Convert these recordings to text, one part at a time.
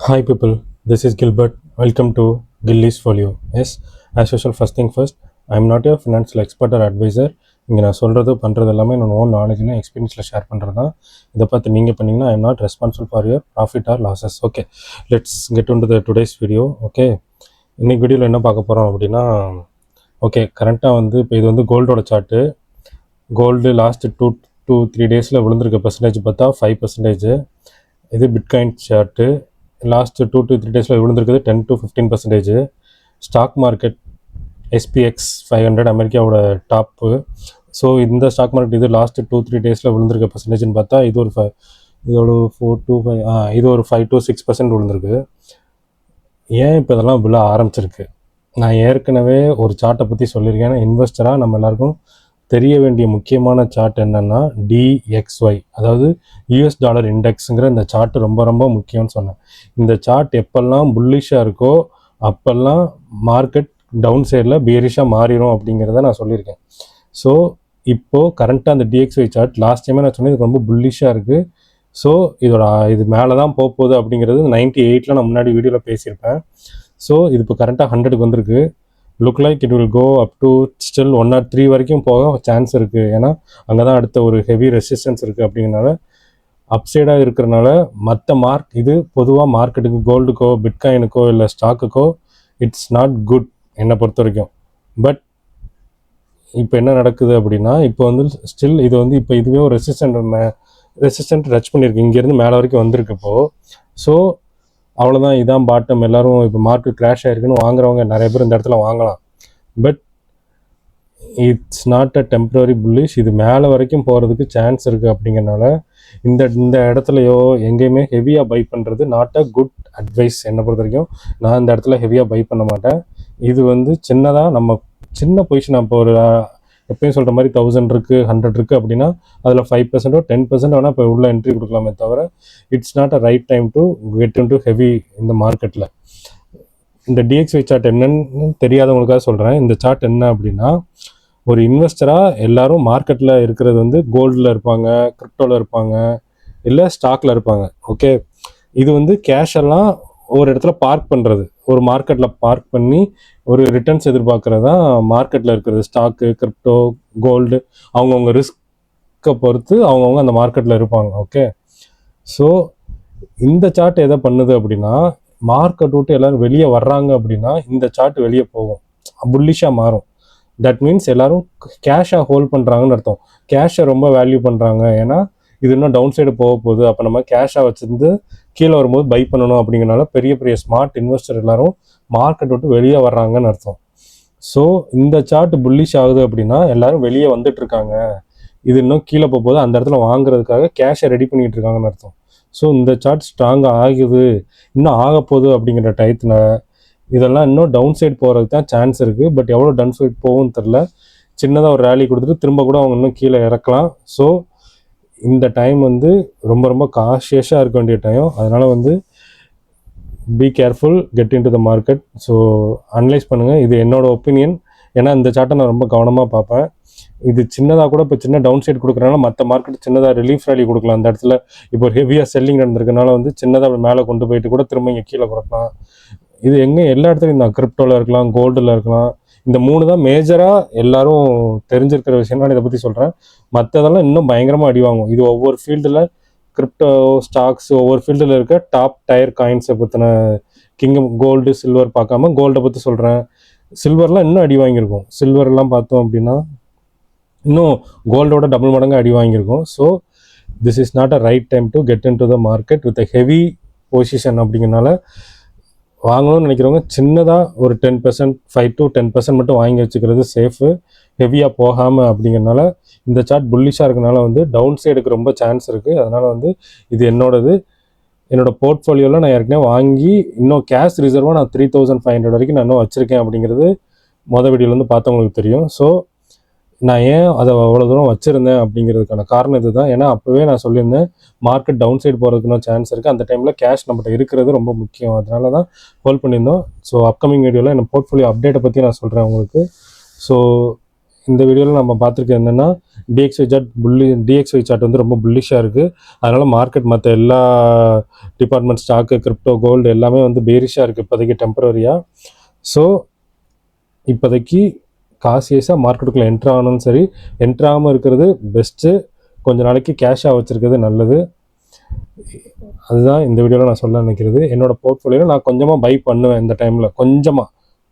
Hi people, this is Gilbert. Welcome to Gilly's Folio. Yes, as usual, first thing first, I'm not a financial expert or advisor. இங்கே நான் சொல்கிறது பண்ணுறது எல்லாமே என்னோட own நாலேஜில் எக்ஸ்பீரியன்ஸில் share பண்ணுறது தான். இதை பார்த்து நீங்கள் பண்ணிங்கன்னா I'm not responsible for your profit R losses. Okay, let's get into the today's video. Okay, இன்றைக்கி வீடியோவில் என்ன பார்க்க போகிறோம் அப்படின்னா, ஓகே கரண்ட்டாக வந்து இப்போ இது வந்து கோல்டோட chart. Gold last two three டேஸில் விழுந்திருக்க பர்சன்டேஜ் பார்த்தா 5%. இது பிட்காயின் சார்ட்டு. லாஸ்ட்டு 2 to 3 டேஸில் விழுந்திருக்குது 10 to 15%. ஸ்டாக் மார்க்கெட் SPX 500 அமெரிக்காவோட டாப்பு. ஸோ இந்த ஸ்டாக் மார்க்கெட் இது லாஸ்ட்டு 2-3 டேஸில் விழுந்திருக்க பர்சன்டேஜ்னு பார்த்தா இது ஒரு 5 to 6% விழுந்திருக்கு. ஏன் இப்போ இதெல்லாம் விழ ஆரம்பிச்சிருக்கு? நான் ஏற்கனவே ஒரு சார்ட்டை பற்றி சொல்லியிருக்கேன். இன்வெஸ்டராக நம்ம எல்லாருக்கும் தெரிய வேண்டிய முக்கியமான சார்ட் என்னென்னா DXY, அதாவது யூஎஸ் டாலர் இண்டெக்ஸுங்கிற இந்த சார்ட்டு ரொம்ப ரொம்ப முக்கியம்னு சொன்னேன். இந்த சார்ட் எப்பெல்லாம் புல்லிஷாக இருக்கோ அப்போல்லாம் மார்க்கெட் டவுன் சைடில் பியரிஷாக மாறிடும் அப்படிங்கிறத நான் சொல்லியிருக்கேன். ஸோ இப்போது கரண்ட்டாக அந்த DXY சார்ட் லாஸ்ட் டைமே நான் சொன்னேன் இது ரொம்ப புல்லிஷாக இருக்குது. ஸோ இது மேலே தான் போகுது அப்படிங்கிறது 98 நான் முன்னாடி வீடியோவில் பேசியிருப்பேன். ஸோ இது இப்போ கரண்ட்டாக 100க்கு வந்திருக்கு. Look like it will go up to still 1 or 3 வரைக்கும் போக சான்ஸ் இருக்குது. ஏன்னா அங்கே தான் அடுத்த ஒரு ஹெவி ரெசிஸ்டன்ஸ் இருக்குது. அப்படிங்கிறனால அப்சைடாக இருக்கிறனால மற்ற இது பொதுவாக மார்க்கெட்டுக்கு கோல்டுக்கோ பிட்காயினுக்கோ இல்லை ஸ்டாக்குக்கோ இட்ஸ் நாட் குட் என்னை பொறுத்த வரைக்கும். இப்போ என்ன நடக்குது அப்படின்னா, இப்போ வந்து ஸ்டில் இது வந்து இப்போ இதுவே ஒரு ரெசிஸ்டன்ட் டச் பண்ணியிருக்கு. இங்கேருந்து மேலே வரைக்கும் வந்திருக்கப்போ ஸோ அவ்வளோதான், இதான் பாட்டம். எல்லோரும் இப்போ மார்க்கெட் கிராஷ் ஆகிருக்குன்னு வாங்குறவங்க நிறைய பேர் இந்த இடத்துல வாங்கலாம். But it's not a temporary bullish. இது மேலே வரைக்கும் போகிறதுக்கு சான்ஸ் இருக்குது. அப்படிங்கிறனால இந்த இடத்துலையோ எங்கேயுமே ஹெவியாக பை பண்ணுறது நாட் அ குட் அட்வைஸ் என்னை பொறுத்த வரைக்கும். நான் இந்த இடத்துல ஹெவியாக பை பண்ண மாட்டேன். இது வந்து சின்னதாக நம்ம சின்ன பொசிஷன், இப்போ ஒரு எப்பயும் சொல்கிற மாதிரி 1000 இருக்குது 100 இருக்குது அப்படின்னா அதில் 5% or 10% வேணால் இப்போ உள்ள என்ட்ரி கொடுக்கலாமே தவிர it's not a right time to get in to heavy இந்த மார்க்கெட்டில். இந்த DXY சார்ட் என்னன்னு தெரியாதவங்களுக்காக சொல்கிறேன். இந்த சார்ட் என்ன அப்படின்னா, ஒரு இன்வெஸ்டராக எல்லோரும் மார்க்கெட்டில் இருக்கிறது வந்து கோல்டில் இருப்பாங்க, கிரிப்டோவில் இருப்பாங்க, இல்லை ஸ்டாக்கில் இருப்பாங்க. ஓகே, இது வந்து கேஷ் எல்லாம் ஒரு இடத்துல பார்க் பண்ணுறது, ஒரு மார்க்கெட்டில் பார்க் பண்ணி ஒரு ரிட்டர்ன்ஸ் எதிர்பார்க்குறது தான் மார்க்கெட்டில் இருக்கிறது. ஸ்டாக்கு, கிரிப்டோ, கோல்டு அவங்கவுங்க ரிஸ்க்கை பொறுத்து அவங்கவுங்க அந்த மார்க்கெட்டில் இருப்பாங்க. ஓகே, ஸோ இந்த சார்ட் எதை பண்ணுது அப்படின்னா, மார்க்கெட் விட்டு எல்லோரும் வெளியே வர்றாங்க அப்படின்னா இந்த சார்ட் வெளியே போகும், புல்லிஷாக மாறும். தட் மீன்ஸ் எல்லோரும் கேஷாக ஹோல்ட் பண்ணுறாங்கன்னு அர்த்தம். கேஷை ரொம்ப வேல்யூ பண்ணுறாங்க. ஏன்னா இது இன்னும் டவுன் சைடு போக போகுது. அப்போ நம்ம கேஷாக வச்சுருந்து கீழே வரும்போது பை பண்ணணும். அப்படிங்கிறனால பெரிய பெரிய ஸ்மார்ட் இன்வெஸ்டர் எல்லோரும் மார்க்கெட் விட்டு வெளியே வர்றாங்கன்னு அர்த்தம். ஸோ இந்த சார்ட் புல்லிஷ் ஆகுது அப்படின்னா எல்லோரும் வெளியே வந்துட்டுருக்காங்க, இது இன்னும் கீழே போகும்போது அந்த இடத்துல வாங்குறதுக்காக கேஷை ரெடி பண்ணிகிட்டு இருக்காங்கன்னு அர்த்தம். ஸோ இந்த சார்ட் ஸ்ட்ராங்காக ஆகுது, இன்னும் ஆக போகுது அப்படிங்கிற டயத்தில் இதெல்லாம் இன்னும் டவுன் சைடு போகிறதுக்கு தான் சான்ஸ் இருக்குது. பட் எவ்வளோ டவுன் சைடு போகும்னு தெரில. சின்னதாக ஒரு ரேலி கொடுத்துட்டு திரும்ப கூட அவங்க இன்னும் கீழே இறக்கலாம். ஸோ இந்த டைம் வந்து ரொம்ப ரொம்ப காஷியஸாக இருக்க வேண்டிய டைம். அதனால் வந்து be careful, get into the market. So analyse பண்ணுங்கள். இது என்னோடய ஒப்பீனியன். ஏன்னா இந்த சார்ட்டை நான் ரொம்ப கவனமாக பார்ப்பேன். இது சின்னதாக கூட இப்போ சின்ன டவுன் சைட் கொடுக்குறனால மற்ற மார்க்கெட் சின்னதாக ரிலீஃப் ரேலி கொடுக்கலாம். அந்த இடத்துல இப்போ ஒரு ஹெவியாக செல்லிங் நடந்திருக்கனால வந்து சின்னதாக மேலே கொண்டு போயிட்டு கூட திரும்ப இங்கே கீழே கொடுக்கலாம். இது எங்கே எல்லா இடத்துலையும் தான், கிரிப்டோவில் இருக்கலாம், கோல்டில் இருக்கலாம். இந்த 3 தான் மேஜராக எல்லாரும் தெரிஞ்சிருக்கிற விஷயம். நான் இதை பற்றி சொல்கிறேன். மற்றதெல்லாம் இன்னும் பயங்கரமாக அடி வாங்கும். இது ஒவ்வொரு ஃபீல்டில் கிரிப்டோ ஸ்டாக்ஸ் ஒவ்வொரு ஃபீல்டில் இருக்க டாப் டயர் காயின்ஸை பற்றின கோல்டு சில்வர் பார்க்காம கோல்டை பற்றி சொல்கிறேன். சில்வர்லாம் இன்னும் அடி வாங்கியிருக்கும். சில்வர்லாம் பார்த்தோம் அப்படின்னா இன்னும் கோல்டோட டபுள் மடங்கு அடி வாங்கியிருக்கும். So this is not a right time to get into the market with a heavy position. அப்படிங்கிறனால வாங்கணும்னு நினைக்கிறவங்க சின்னதாக ஒரு 10%, 5 to 10% மட்டும் வாங்கி வச்சுக்கிறது சேஃபு, ஹெவியாக போகாமல். அப்படிங்கிறனால இந்த சார்ட் புல்லிஷாக இருக்கனால வந்து டவுன் சைடுக்கு ரொம்ப சான்ஸ் இருக்குது. அதனால் வந்து இது என்னோடய போர்ட்ஃபோலியோவில் நான் ஏற்கனவே வாங்கி இன்னும் கேஷ் ரிசர்வாக நான் 3500 வரைக்கும் நான் இன்னும் வச்சுருக்கேன். அப்படிங்கிறது வீடியோவில் வந்து பார்த்தவங்களுக்கு தெரியும். ஸோ நான் ஏன் அதை அவ்வளோ தூரம் வச்சுருந்தேன் அப்படிங்கிறதுக்கான காரணம் இது தான். ஏன்னா அப்போவே நான் சொல்லியிருந்தேன் மார்க்கெட் டவுன் சைடு போகிறதுக்குன்னு சான்ஸ் இருக்குது. அந்த டைமில் கேஷ் நம்மகிட்ட இருக்கிறது ரொம்ப முக்கியம். அதனால தான் ஹோல்ட் பண்ணியிருந்தோம். ஸோ அப்கமிங் வீடியோவில் என்ன போர்ட்ஃபோலியோ அப்டேட்டை பற்றி நான் சொல்கிறேன் உங்களுக்கு. ஸோ இந்த வீடியோவில் நம்ம பார்த்துருக்க என்னென்னா டிஎக்ஸ்ஒய் சார்ட் வந்து ரொம்ப புல்லிஷாக இருக்குது. அதனால் மார்க்கெட் மற்ற எல்லா டிபார்ட்மெண்ட் ஸ்டாக்கு, கிரிப்டோ, கோல்டு எல்லாமே வந்து பேரிஷாக இருக்குது இப்போதைக்கு டெம்பரரியாக. ஸோ இப்போதைக்கு காசியஸாக மார்க்கெட்டுக்குள்ளே என்ட்ரு ஆகணும்னு சரி, என்ட்ரு ஆகாமல் இருக்கிறது பெஸ்ட்டு. கொஞ்சம் நாளைக்கு கேஷாக வச்சுருக்கிறது நல்லது. அதுதான் இந்த வீடியோவில் நான் சொல்ல நினைக்கிறது. என்னோடய போர்ட்ஃபோலியோவில் நான் கொஞ்சமாக பை பண்ணுவேன் இந்த டைமில்,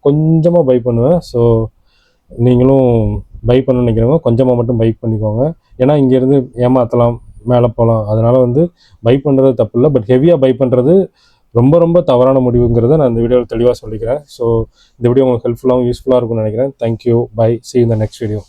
கொஞ்சமாக பை பண்ணுவேன். ஸோ நீங்களும் பை பண்ண நினைக்கிறவங்க கொஞ்சமாக மட்டும் பை பண்ணிக்கோங்க. ஏன்னா இங்கேருந்து ஏமாற்றலாம், மேலே போகலாம். அதனால் வந்து பை பண்ணுறது தப்பு இல்லை, பட் ஹெவியாக பை பண்ணுறது ரொம்ப ரொம்ப தவறான முடிவுங்கிறத நான் இந்த வீடியோவில் தெளிவாக சொல்லிக்கிறேன். ஸோ இந்த வீடியோ உங்களுக்கு ஹெல்ப்ஃபுல்லாகவும் யூஸ்ஃபுல்லாக இருக்கும்னு நினைக்கிறேன். Thank you, bye, see you in the next video.